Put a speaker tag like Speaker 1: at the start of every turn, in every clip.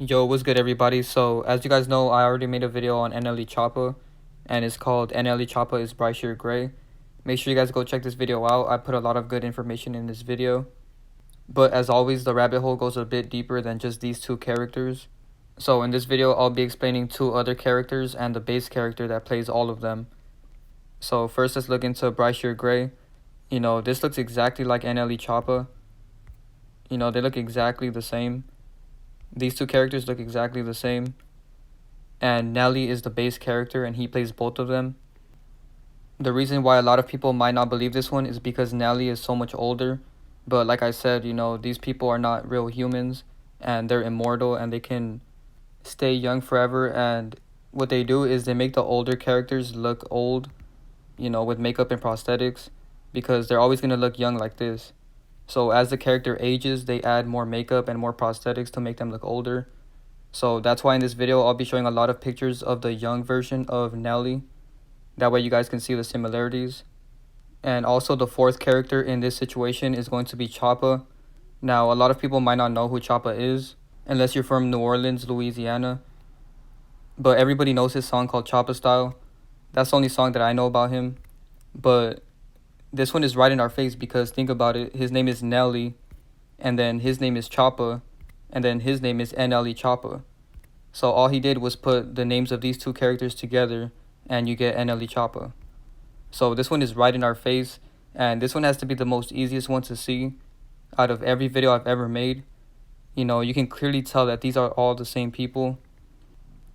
Speaker 1: Yo, what's good everybody? So as you guys know, I already made a video on Nelly Choppa and it's called Nelly Choppa is Bright Sheer Gray. Make sure you guys go check this video out. I put a lot of good information in this video. But as always, the rabbit hole goes a bit deeper than just these two characters. So in this video, I'll be explaining two other characters and the base character that plays all of them. So first, let's look into Bright Sheer Gray. You know, this looks exactly like Nelly Choppa. You know, they look exactly the same. These two characters look exactly the same. And Nelly is the base character and he plays both of them. The reason why a lot of people might not believe this one is because Nelly is so much older. But like I said, you know, these people are not real humans and they're immortal and they can stay young forever. And what they do is they make the older characters look old, you know, with makeup and prosthetics, because they're always going to look young like this. So as the character ages, they add more makeup and more prosthetics to make them look older. So that's why in this video, I'll be showing a lot of pictures of the young version of Nelly. That way you guys can see the similarities. And also the fourth character in this situation is going to be Choppa. Now, a lot of people might not know who Choppa is, unless you're from New Orleans, Louisiana. But everybody knows his song called Choppa Style. That's the only song that I know about him. But this one is right in our face because think about it. His name is Nelly, and then his name is Choppa, and then his name is Nelly Choppa. So all he did was put the names of these two characters together, and you get Nelly Choppa. So this one is right in our face, and this one has to be the most easiest one to see out of every video I've ever made. You know, you can clearly tell that these are all the same people.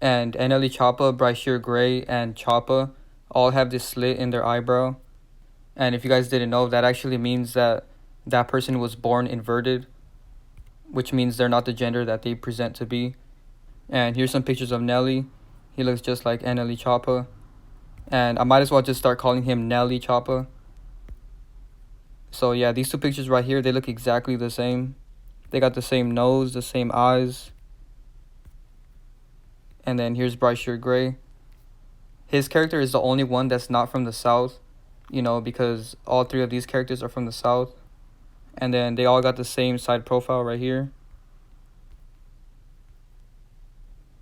Speaker 1: And Nelly Choppa, Bright Sheer Gray, and Choppa all have this slit in their eyebrow. And if you guys didn't know, that actually means that that person was born inverted, which means they're not the gender that they present to be. And here's some pictures of Nelly. He looks just like Nelly Choppa. And I might as well just start calling him Nelly Choppa. So yeah, these two pictures right here, they look exactly the same. They got the same nose, the same eyes. And then here's Bright Sheer Gray. His character is the only one that's not from the South, you know, because all three of these characters are from the South. And then they all got the same side profile right here.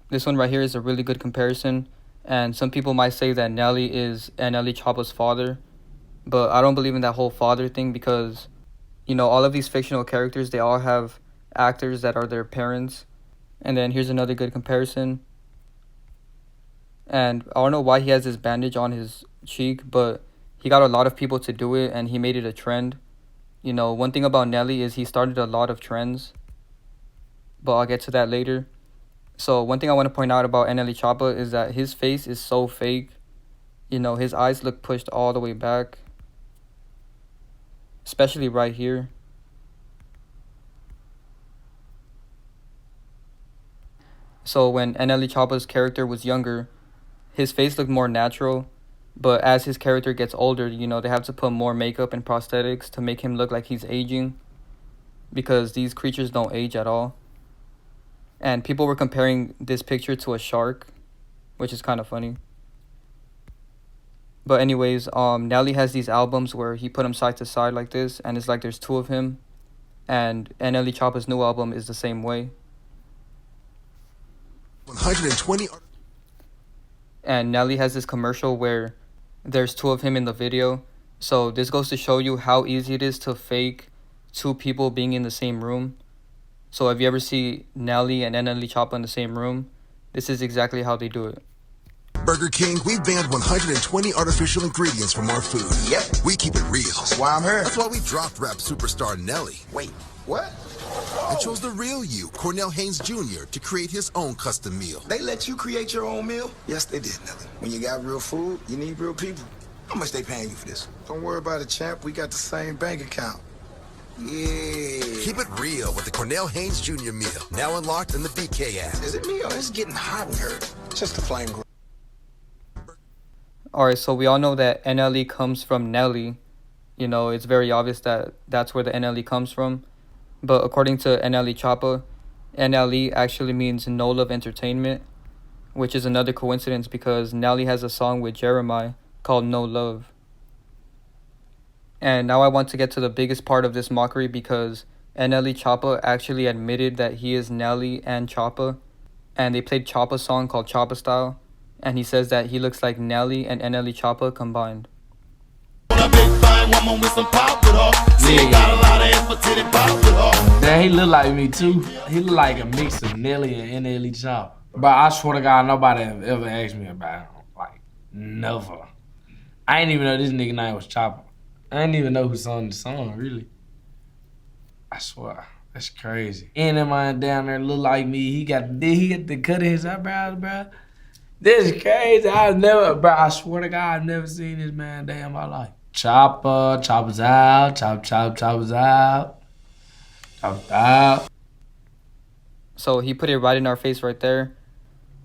Speaker 1: This one right here is a really good comparison. And some people might say that Nelly is Nelly Choppa's father. But I don't believe in that whole father thing because, you know, all of these fictional characters, they all have actors that are their parents. And then here's another good comparison. And I don't know why he has this bandage on his cheek, but he got a lot of people to do it and he made it a trend. You know, one thing about Nelly is he started a lot of trends, but I'll get to that later. So one thing I want to point out about Nelly Choppa is that his face is so fake. You know, his eyes look pushed all the way back, especially right here. So when Nelly Choppa's character was younger, his face looked more natural. But as his character gets older, you know, they have to put more makeup and prosthetics to make him look like he's aging, because these creatures don't age at all. And people were comparing this picture to a shark, which is kind of funny. But anyways, Nelly has these albums where he put them side to side like this, and it's like there's two of him. And Nelly Choppa's new album is the same way.
Speaker 2: 120.
Speaker 1: And Nelly has this commercial where there's two of him in the video. So this goes to show you how easy it is to fake two people being in the same room. So if you ever see Nelly and Nelly Choppa in the same room, this is exactly how they do it.
Speaker 2: Burger King, we've banned 120 artificial ingredients from our food.
Speaker 3: Yep.
Speaker 2: We keep it real.
Speaker 3: That's why I'm here.
Speaker 2: That's why we dropped rap superstar Nelly.
Speaker 3: Wait, what?
Speaker 2: And chose the real you, Cornell Haynes Jr., to create his own custom meal.
Speaker 3: They let you create your own meal? Yes, they did, Nelly. When you got real food, you need real people. How much they paying you for this? Don't worry about it, champ. We got the same bank account. Yeah.
Speaker 2: Keep it real with the Cornell Haynes Jr. meal, now unlocked in the BK app.
Speaker 3: Is it me or is it getting hot in here? Just the flame grill.
Speaker 1: Alright, so we all know that NLE comes from Nelly. You know, it's very obvious that that's where the NLE comes from. But according to Nelly Choppa, NLE actually means No Love Entertainment, which is another coincidence because Nelly has a song with Jeremiah called No Love. And now I want to get to the biggest part of this mockery because Nelly Choppa actually admitted that he is Nelly and Choppa. and they played Choppa's song called Choppa Style, and he says that he looks like Nelly and NLE Choppa combined.
Speaker 4: Yeah, he look like me too. He look like a mix of Nelly and NLE Choppa. But I swear to God, nobody have ever asked me about him. Like, never. I ain't even know this nigga name was Choppa. I didn't even know who sung the song, really. I swear, that's crazy. And that man down there look like me. He got the cut of his eyebrows, bro. This is crazy. I swear to God, I've never seen this man day in my life. Choppa, Choppa's out, Choppa's out, Choppa's out.
Speaker 1: So he put it right in our face right there.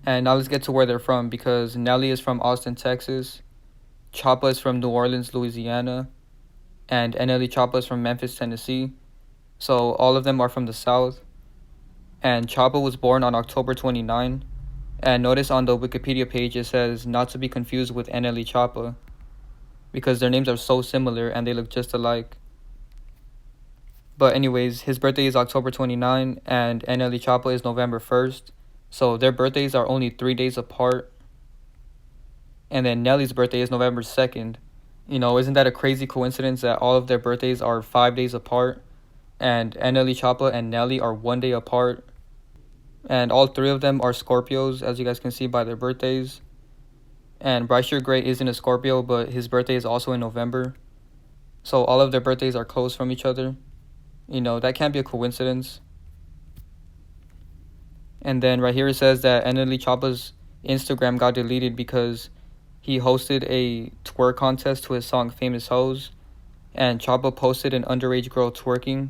Speaker 1: And now let's get to where they're from, because Nelly is from Austin, Texas. Choppa is from New Orleans, Louisiana. And NLE Choppa is from Memphis, Tennessee. So all of them are from the South. And Choppa was born on October 29. And notice on the Wikipedia page it says not to be confused with NLE Choppa, because their names are so similar and they look just alike. But anyways, his birthday is October 29 and NLE Choppa is November 1st. So their birthdays are only 3 days apart. And then Nelly's birthday is November 2nd. You know, isn't that a crazy coincidence that all of their birthdays are 5 days apart? And NLE Choppa and Nelly are 1 day apart. And all three of them are Scorpios, as you guys can see by their birthdays. And Brysher Gray isn't a Scorpio, but his birthday is also in November. So all of their birthdays are close from each other. You know, that can't be a coincidence. And then right here it says that NLE Choppa's Instagram got deleted because he hosted a twerk contest to his song Famous Hoes, and Choppa posted an underage girl twerking.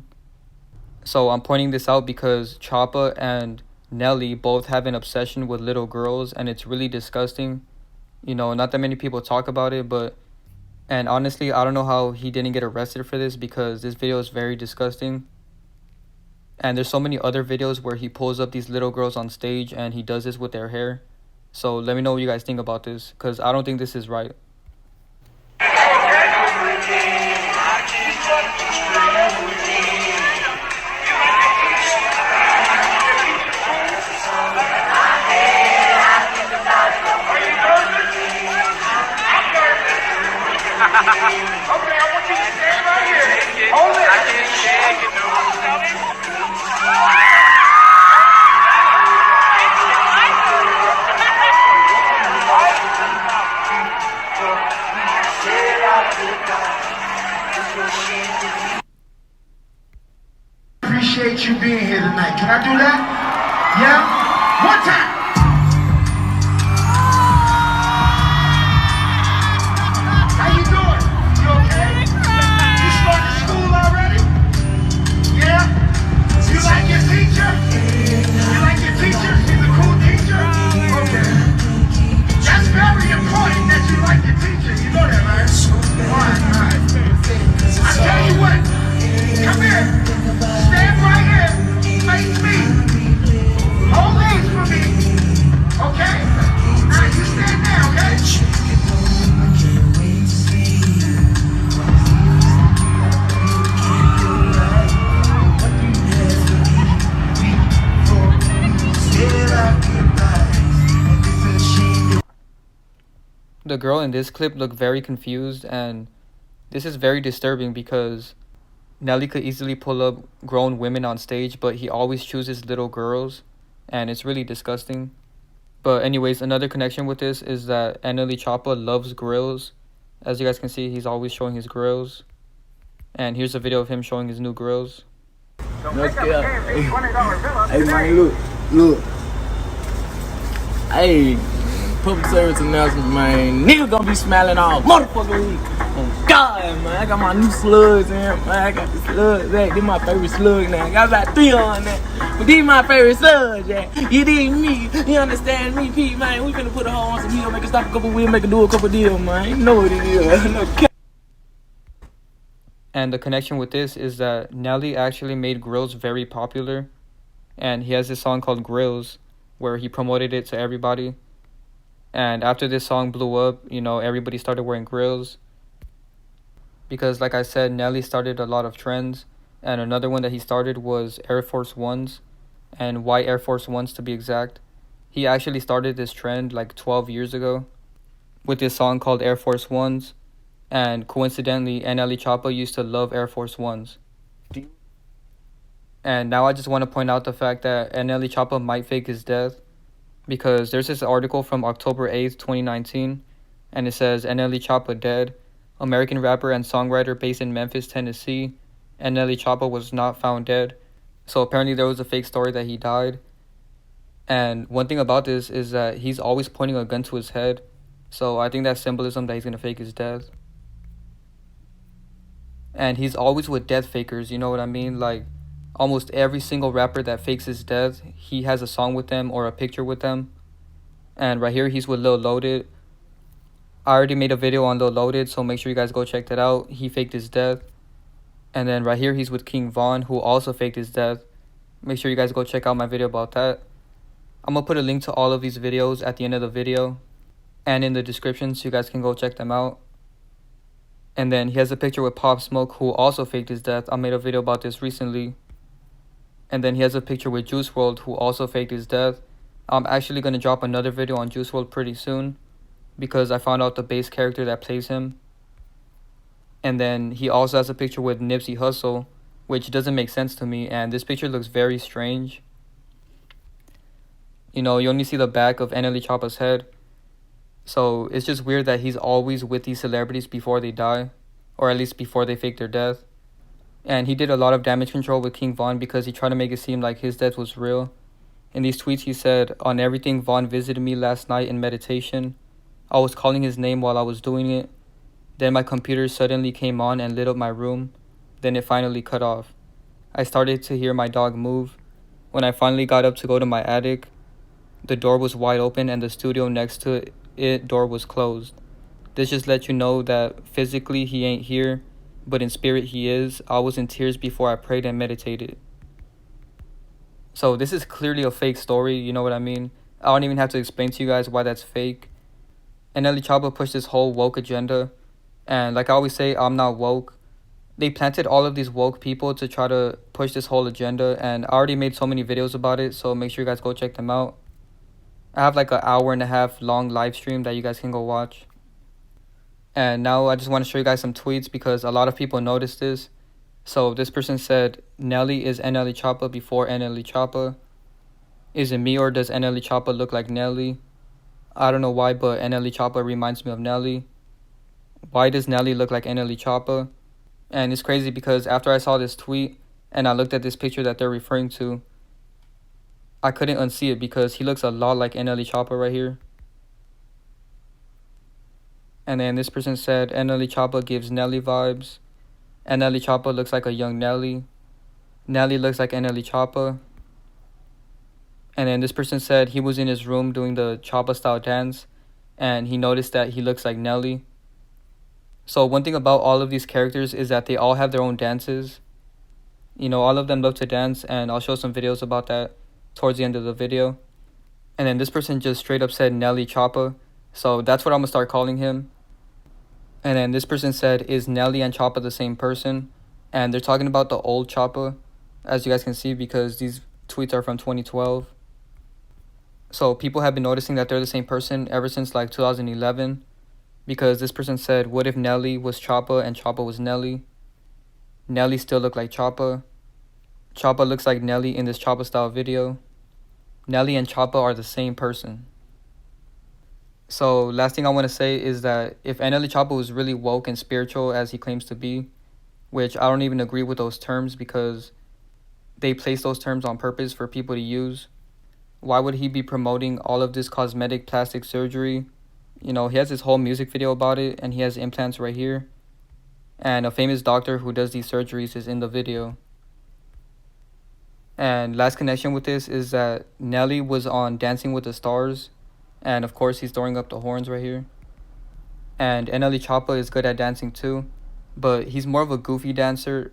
Speaker 1: So I'm pointing this out because Choppa and Nelly both have an obsession with little girls, and it's really disgusting. You know, not that many people talk about it, and honestly, I don't know how he didn't get arrested for this, because this video is very disgusting. And there's so many other videos where he pulls up these little girls on stage and he does this with their hair. So let me know what you guys think about this, because I don't think this is right.
Speaker 5: Okay, I want you to stand right here. Hold it. I can't stand it.
Speaker 3: Appreciate you being here tonight. Can I do that? Yeah? One time. How you doing? You okay? You started school already? Yeah? You like your teacher? You like your teacher? She's a cool teacher? Okay. That's very important that you like your teacher. You know that, right? Alright. I tell you what. Come here. Stand right here. Face me. Hold these for me. Okay? Alright, you stand there, okay?
Speaker 1: The girl in this clip looked very confused, and this is very disturbing because Nelly could easily pull up grown women on stage, but he always chooses little girls, and it's really disgusting. But anyways, another connection with this is that NLE Choppa loves grills. As you guys can see, he's always showing his grills. And here's a video of him showing his new grills.
Speaker 4: Let's get up. Hey man, look. Hey, public service announcement, man. Nigga gonna be smiling all motherfucking week. Oh God, man, I got my new slugs in here, man. I got the slugs back. These my favorite slugs now. I got about 3 on there. But these my favorite slugs, yeah. You dig me? You understand me, Pete, man? We finna put a hole on some heel, make it stop a couple wheels, make it do a couple deals, man. You know what it is. No cap.
Speaker 1: And the connection with this is that Nelly actually made grills very popular. And he has this song called Grills, where he promoted it to everybody. And after this song blew up, you know, everybody started wearing grills. Because like I said, Nelly started a lot of trends. And another one that he started was Air Force Ones. And white Air Force Ones to be exact. he actually started this trend like 12 years ago with this song called Air Force Ones. And coincidentally, NLE Choppa used to love Air Force Ones. And now I just want to point out the fact that NLE Choppa might fake his death, because there's this article from October 8th, 2019, and it says NLE Choppa dead. American rapper and songwriter based in Memphis, Tennessee. NLE Choppa was not found dead. So apparently there was a fake story that he died. And one thing about this is that he's always pointing a gun to his head. So I think that's symbolism that he's going to fake his death. And he's always with death fakers, you know what I mean? Like, almost every single rapper that fakes his death, he has a song with them or a picture with them. And right here, he's with Lil Loaded. I already made a video on Lil Loaded, so make sure you guys go check that out. He faked his death. And then right here, he's with King Von, who also faked his death. Make sure you guys go check out my video about that. I'm going to put a link to all of these videos at the end of the video and in the description, so you guys can go check them out. And then he has a picture with Pop Smoke, who also faked his death. I made a video about this recently. And then he has a picture with Juice WRLD, who also faked his death. I'm actually going to drop another video on Juice WRLD pretty soon, because I found out the bass character that plays him. And then he also has a picture with Nipsey Hussle, which doesn't make sense to me, and this picture looks very strange. You know, you only see the back of NLE Choppa's head. So it's just weird that he's always with these celebrities before they die, or at least before they fake their death. And he did a lot of damage control with King Von because he tried to make it seem like his death was real. In these tweets he said, "On everything, Von visited me last night in meditation. I was calling his name while I was doing it. Then my computer suddenly came on and lit up my room. Then it finally cut off. I started to hear my dog move. When I finally got up to go to my attic, the door was wide open and the studio next to it door was closed. This just let you know that physically he ain't here, but in spirit he is. I was in tears before I prayed and meditated." So this is clearly a fake story, you know what I mean? I don't even have to explain to you guys why that's fake. And NLE Choppa pushed this whole woke agenda. And like I always say, I'm not woke. They planted all of these woke people to try to push this whole agenda. And I already made so many videos about it, so make sure you guys go check them out. I have like an 1.5 hour long live stream that you guys can go watch. And now I just want to show you guys some tweets because a lot of people noticed this. So this person said, "Nelly is NLE Choppa before NLE Choppa. Is it me or does NLE Choppa look like Nelly? I don't know why, but NLE Choppa reminds me of Nelly. Why does Nelly look like NLE Choppa?" And it's crazy because after I saw this tweet and I looked at this picture that they're referring to, I couldn't unsee it because he looks a lot like NLE Choppa right here. And then this person said, "NLE Choppa gives Nelly vibes. NLE Choppa looks like a young Nelly. Nelly looks like NLE Choppa." And then this person said he was in his room doing the Choppa style dance and he noticed that he looks like Nelly. So one thing about all of these characters is that they all have their own dances. You know, all of them love to dance, and I'll show some videos about that towards the end of the video. And then this person just straight up said Nelly Choppa, so that's what I'm gonna start calling him. And then this person said, "Is Nelly and Choppa the same person?" And they're talking about the old Choppa, as you guys can see, because these tweets are from 2012. So people have been noticing that they're the same person ever since like 2011, because this person said, "What if Nelly was Choppa and Choppa was Nelly? Nelly still looked like Choppa. Choppa looks like Nelly in this Choppa style video. Nelly and Choppa are the same person." So last thing I want to say is that if NLE Choppa was really woke and spiritual as he claims to be, which I don't even agree with those terms because they place those terms on purpose for people to use, why would he be promoting all of this cosmetic plastic surgery? You know, he has this whole music video about it and he has implants right here. And a famous doctor who does these surgeries is in the video. And last connection with this is that Nelly was on Dancing with the Stars. And of course, he's throwing up the horns right here. And NLE Choppa is good at dancing too, but he's more of a goofy dancer.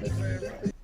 Speaker 5: Thank you very much.